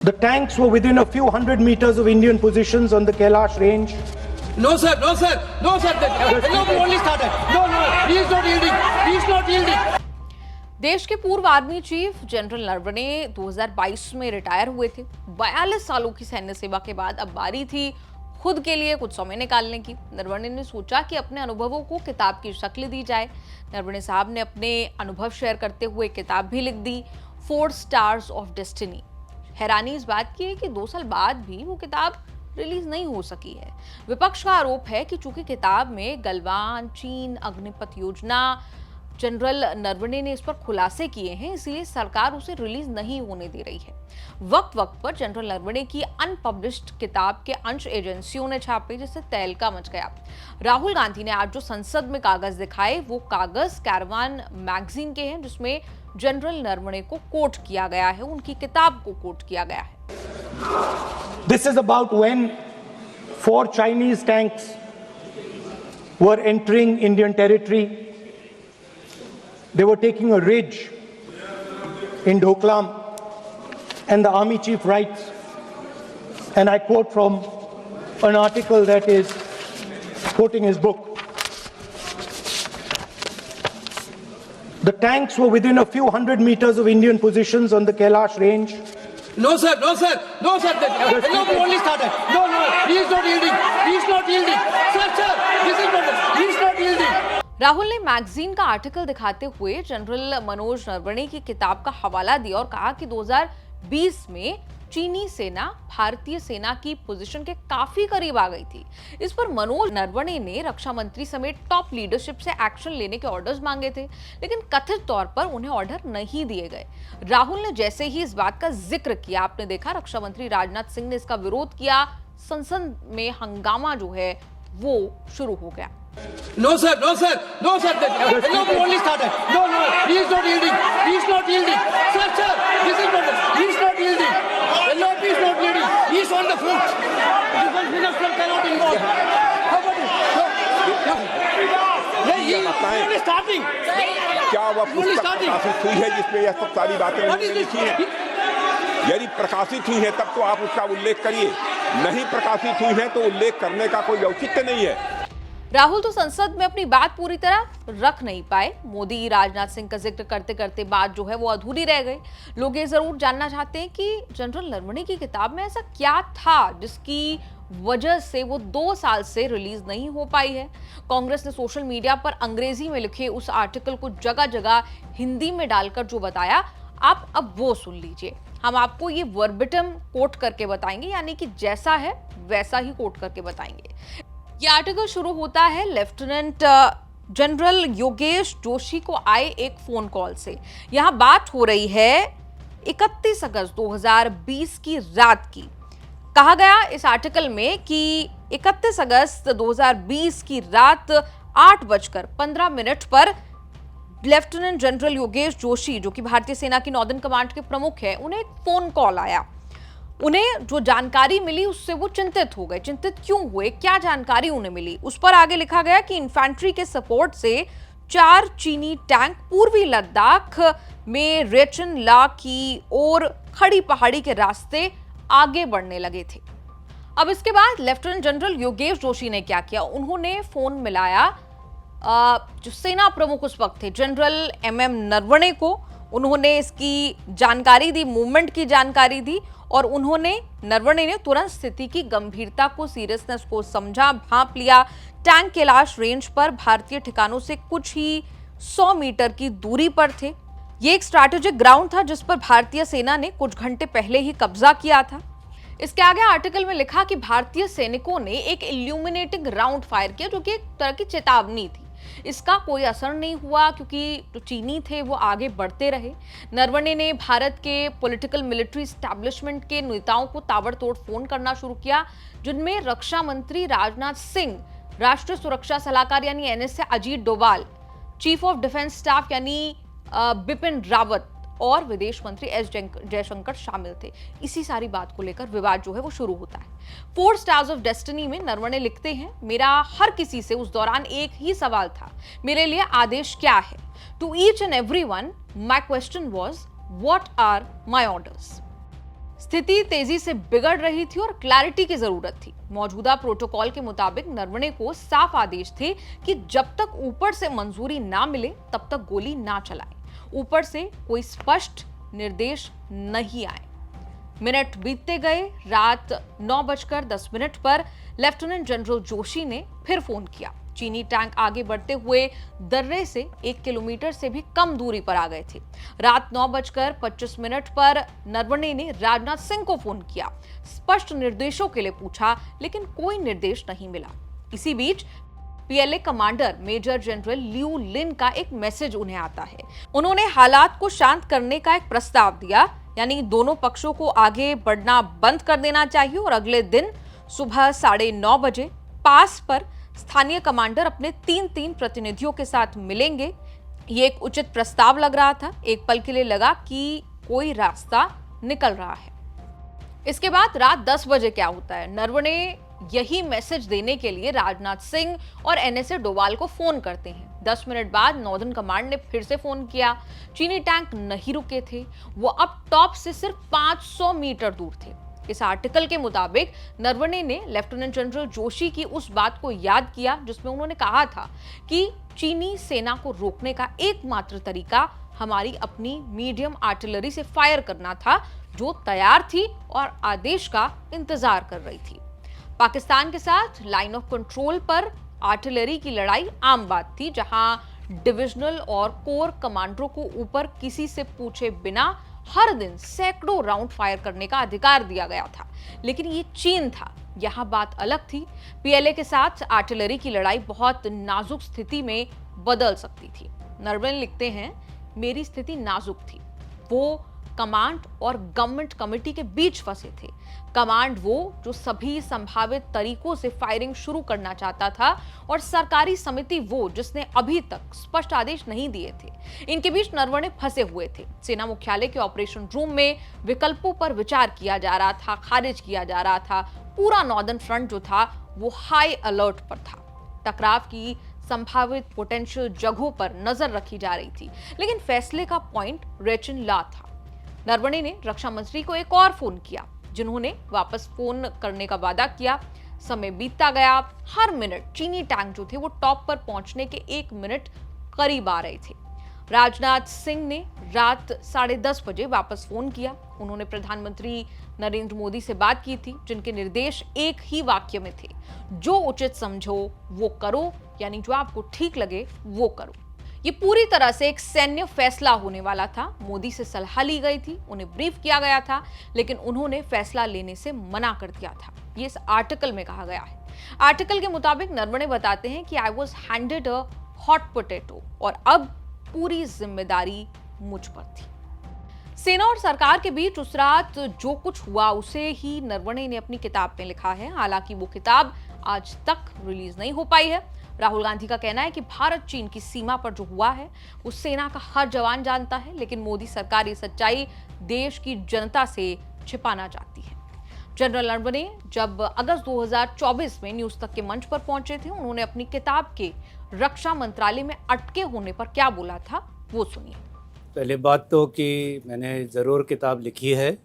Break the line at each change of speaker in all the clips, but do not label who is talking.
The tanks were within a few hundred meters of Indian positions on the Kailash range.
No, sir, no, sir, no, sir. We only started. No, he is not yielding. He is not yielding.
देश के पूर्व army chief general Naravane 2022 में retire हुए थे। 42 सालों की सैन्य सेवा के बाद अब बारी थी खुद के लिए कुछ समय निकालने की। नरवणे ने सोचा कि अपने अनुभवों को किताब की शक्ल दी जाए। नरवणे साहब ने अपने अनुभव शेयर करते हुए किताब भी लिख दी, 4 स्टार्स ऑफ डेस्टिनी। हैरानी इस बात की है कि 2 साल बाद भी वो किताब रिलीज नहीं हो सकी है। विपक्ष का आरोप है कि चूंकि किताब में गलवान, चीन, अग्निपथ योजना जनरल नरवणे ने इस पर खुलासे किए हैं, इसलिए सरकार उसे रिलीज नहीं होने दे रही है। वक्त वक्त पर जनरल नरवणे की अनपब्लिश्ड किताब के अंश एजेंसियों ने छापे, जिससे तहलका मच गया। राहुल गांधी ने आज जो संसद में कागज दिखाए वो कागज कैरवान मैगजीन के हैं, जिसमें जनरल नरवणे को कोट किया गया है, उनकी किताब को कोट किया गया है।
This is about when 4 Chinese tanks were entering Indian territory. They were taking a ridge in Doklam, and the army chief writes, and I quote from an article that is quoting his book. The tanks were within a few hundred meters of Indian positions on the Kailash range.
No, sir, no, sir, no, sir. We only started. No, he is not yielding. He is not yielding. Sir, this is not. He is not yielding.
Rahul ने magazine का article दिखाते हुए general Manoj Naravane की किताब का हवाला दिया और कहा कि 2020 में चीनी सेना भारतीय सेना की पोजीशन के काफी करीब आ गई थी। इस पर मनोज नरवणे ने रक्षा मंत्री समेत टॉप लीडरशिप से एक्शन लेने के ऑर्डर्स मांगे थे, लेकिन कथित तौर पर उन्हें ऑर्डर नहीं दिए गए। राहुल ने जैसे ही इस बात का जिक्र किया, आपने देखा रक्षा मंत्री राजनाथ सिंह ने इसका विरोध किया। संसद में हंगामा जो है वो शुरू हो गया।
No, sir, no, sir, no, sir. We only started. No, he is not yielding. He is not yielding. Sir, this is not. He is not yielding. LOP is not yielding. He is on the foot. Defense minister cannot involve. How about it? He is only starting.
क्या वह पुस्तक प्रकाशित हुई है जिसमें यह सब सारी बातें उन्होंने लिखी हैं? यदि प्रकाशित हुई है तब तो आप उसका उल्लेख करिए, नहीं प्रकाशित हुई है तो उल्लेख करने का कोई औचित्य नहीं है।
राहुल तो संसद में अपनी बात पूरी तरह रख नहीं पाए। मोदी, राजनाथ सिंह का जिक्र करते करते बात जो है वो अधूरी रह गई। लोग ये जरूर जानना चाहते हैं कि जनरल नरवणे की किताब में ऐसा क्या था जिसकी वजह से वो 2 साल से रिलीज नहीं हो पाई है। कांग्रेस ने सोशल मीडिया पर अंग्रेजी में लिखे उस आर्टिकल को जगह जगह हिंदी में डालकर जो बताया, आप अब वो सुन लीजिए। हम आपको ये वर्बिटम कोट करके बताएंगे, यानी कि जैसा है वैसा ही कोट करके बताएंगे। ये आर्टिकल शुरू होता है लेफ्टिनेंट जनरल योगेश जोशी को आए एक फोन कॉल से। यहां बात हो रही है 31 अगस्त 2020 की रात की। कहा गया इस आर्टिकल में कि 31 अगस्त 2020 की रात 8:15 पर लेफ्टिनेंट जनरल योगेश जोशी, जो कि भारतीय सेना की नॉर्दर्न कमांड के प्रमुख है, उन्हें एक फोन कॉल आया। उन्हें जो जानकारी मिली उससे वो चिंतित हो गए। चिंतित क्यों हुए, क्या जानकारी उन्हें मिली, उस पर आगे लिखा गया कि इन्फेंट्री के सपोर्ट से 4 चीनी टैंक पूर्वी लद्दाख में रेचन ला की ओर खड़ी पहाड़ी के रास्ते आगे बढ़ने लगे थे। अब इसके बाद लेफ्टिनेंट जनरल योगेश जोशी ने क्या किया, उन्होंने फोन मिलाया जो सेना प्रमुख उस वक्त थे जनरल MM नरवणे को। उन्होंने इसकी जानकारी दी, मूवमेंट की जानकारी दी, और उन्होंने नरवणे ने तुरंत स्थिति की गंभीरता को, सीरियसनेस को समझा, भांप लिया। टैंक कैलाश रेंज पर भारतीय ठिकानों से कुछ ही 100 मीटर की दूरी पर थे। ये एक स्ट्रैटेजिक ग्राउंड था जिस पर भारतीय सेना ने कुछ घंटे पहले ही कब्जा किया था। इसके आगे आर्टिकल में लिखा कि भारतीय सैनिकों ने एक इल्यूमिनेटिंग राउंड फायर किया, जो कि एक तरह की चेतावनी थी। इसका कोई असर नहीं हुआ क्योंकि जो चीनी थे वो आगे बढ़ते रहे। नरवणे ने भारत के पॉलिटिकल मिलिट्री एस्टैब्लिशमेंट के नेताओं को ताबड़तोड़ फोन करना शुरू किया, जिनमें रक्षा मंत्री राजनाथ सिंह, राष्ट्रीय सुरक्षा सलाहकार यानी NSA Ajit Doval, chief of defence staff यानी बिपिन रावत और विदेश मंत्री S जयशंकर शामिल थे। इसी सारी बात को लेकर विवाद जो है वो शुरू होता है। 4 स्टार्स ऑफ डेस्टिनी में नरवणे लिखते हैं, मेरा हर किसी से उस दौरान एक ही सवाल था, मेरे लिए आदेश क्या है। To each and everyone my question was what are my orders. स्थिति तेजी से बिगड़ रही थी और क्लैरिटी की जरूरत थी। मौजूदा प्रोटोकॉल के मुताबिक नरवणे को साफ आदेश थे कि जब तक ऊपर से मंजूरी ना मिले तब तक गोली ना चलाएं। ऊपर से कोई स्पष्ट निर्देश नहीं आए। मिनट बीतते गए। रात 9:10 पर लेफ्टिनेंट जनरल जोशी ने फिर फोन किया। चीनी टैंक आगे बढ़ते हुए दर्रे से 1 किलोमीटर से भी कम दूरी पर आ गए थे। रात 9:25 पर नरवणे ने राजनाथ सिंह को फोन किया। स्पष्ट निर्देशों के लिए पूछा, लेकिन कोई निर्देश नहीं मिला। इसी बीच PLA commander major general Liu Lin का एक मैसेज उन्हें आता है। उन्होंने हालात को शांत करने का एक प्रस्ताव दिया, यानी दोनों पक्षों को आगे बढ़ना बंद कर देना चाहिए और अगले दिन सुबह 9:30 बजे पास पर स्थानीय कमांडर अपने 3 प्रतिनिधियों के साथ मिलेंगे। ये एक उचित प्रस्ताव लग रहा था। एक पल के लिए लगा कि कोई रास्ता निकल रहा है। इसके बाद रात 10 बजे क्या होता है? नरवणे यही मैसेज देने के लिए राजनाथ सिंह और एनएसए डोवाल को फोन करते हैं। 10 मिनट बाद नॉर्दर्न कमांड ने फिर से फोन किया। चीनी टैंक नहीं रुके थे, वो अब टॉप से सिर्फ 500 मीटर दूर थे। इस आर्टिकल के मुताबिक नरवणे ने लेफ्टिनेंट जनरल जोशी की उस बात को याद किया जिसमें उन्होंने कहा था कि चीनी सेना को रोकने का एकमात्र तरीका हमारी अपनी मीडियम आर्टिलरी से फायर करना था, जो तैयार थी और आदेश का इंतजार कर रही थी। पाकिस्तान के साथ लाइन ऑफ कंट्रोल पर आर्टिलरी की लड़ाई आम बात थी, जहां डिविजनल और कोर कमांडरों को ऊपर किसी से पूछे बिना हर दिन सैकड़ों राउंड फायर करने का अधिकार दिया गया था। लेकिन ये चीन था, यहां बात अलग थी। पीएलए के साथ आर्टिलरी की लड़ाई बहुत नाजुक स्थिति में बदल सकती थी। नरवणे लिखते हैं, मेरी स्थिति नाजुक थी। वो कमांड और गवर्नमेंट कमेटी के बीच फंसे थे। कमांड वो जो सभी संभावित तरीकों से फायरिंग शुरू करना चाहता था, और सरकारी समिति वो जिसने अभी तक स्पष्ट आदेश नहीं दिए थे। इनके बीच नरवणे फंसे हुए थे। सेना मुख्यालय के ऑपरेशन रूम में विकल्पों पर विचार किया जा रहा था, खारिज किया जा रहा था। पूरा नॉर्दर्न फ्रंट जो था वो हाई अलर्ट पर था। टकराव की संभावित पोटेंशियल जगहों पर नजर रखी जा रही थी, लेकिन फैसले का पॉइंट रेचिन ला था। नरवणे ने रक्षा मंत्री को एक और फोन किया, जिन्होंने वापस फोन करने का वादा किया। समय बीतता गया। हर मिनट चीनी टैंक जो थे वो टॉप पर पहुंचने के 1 मिनट करीब आ रहे थे। राजनाथ सिंह ने रात 10:30 बजे वापस फोन किया। उन्होंने प्रधानमंत्री नरेंद्र मोदी से बात की थी, जिनके निर्देश एक ही वाक्य में थे, जो उचित समझो वो करो, यानी जो आपको ठीक लगे वो करो। ये पूरी तरह से एक सैन्य फैसला होने वाला था। मोदी से सलाह ली गई थी, उन्हें ब्रीफ किया गया था, लेकिन उन्होंने फैसला लेने से मना कर दिया था। ये इस आर्टिकल में कहा गया है। आर्टिकल के मुताबिक नरवणे बताते हैं कि I was handed a hot potato और अब पूरी जिम्मेदारी मुझ पर थी। सेना और सरकार के बीच उस रात जो कुछ हुआ उसे ही नरवणे ने अपनी किताब में लिखा है। हालांकि वो किताब आज तक रिलीज नहीं हो पाई है। राहुल गांधी का कहना है कि भारत चीन की सीमा पर जो हुआ है वो सेना का हर जवान जानता है, लेकिन मोदी सरकार ये सच्चाई देश की जनता से छिपाना चाहती है। जनरल नरवणे जब अगस्त 2024 में न्यूज तक के मंच पर पहुंचे थे, उन्होंने अपनी किताब के रक्षा मंत्रालय में अटके होने पर क्या बोला था वो सुनिए।
पहले बात तो कि मैंने ज़रूर किताब लिखी है,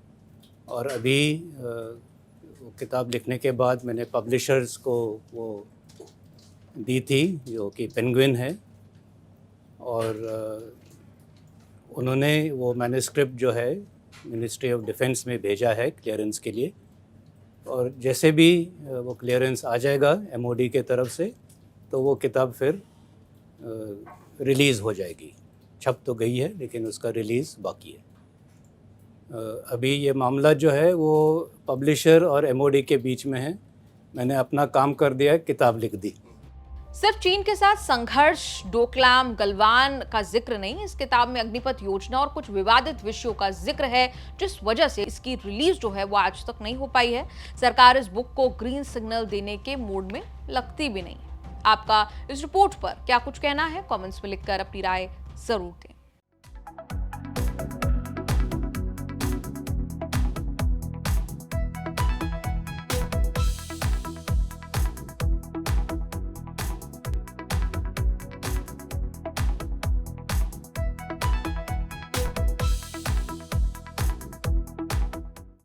और अभी वो किताब लिखने के बाद मैंने पब्लिशर्स को वो दी थी, जो कि पेंगुइन है, और उन्होंने वो मैन्युस्क्रिप्ट जो है मिनिस्ट्री ऑफ डिफेंस में भेजा है क्लियरेंस के लिए। और जैसे भी वो क्लियरेंस आ जाएगा एमओडी के तरफ से, तो वो किताब फिर रिलीज़ हो जाएगी। छप तो गई है, लेकिन उसका रिलीज़ बाकी है। अभी ये मामला जो है वो पब्लिशर और एमओडी के बीच में है। मैंने अपना काम कर दिया, किताब लिख दी।
सिर्फ चीन के साथ संघर्ष, डोकलाम, गलवान का जिक्र नहीं, इस किताब में अग्निपथ योजना और कुछ विवादित विषयों का जिक्र है, जिस वजह से इसकी रिलीज जो है वो आज तक नहीं हो पाई है। सरकार इस बुक को ग्रीन सिग्नल देने के मूड में लगती भी नहीं। आपका इस रिपोर्ट पर क्या कुछ कहना है? कमेंट्स में लिखकर अपनी राय जरूर दें।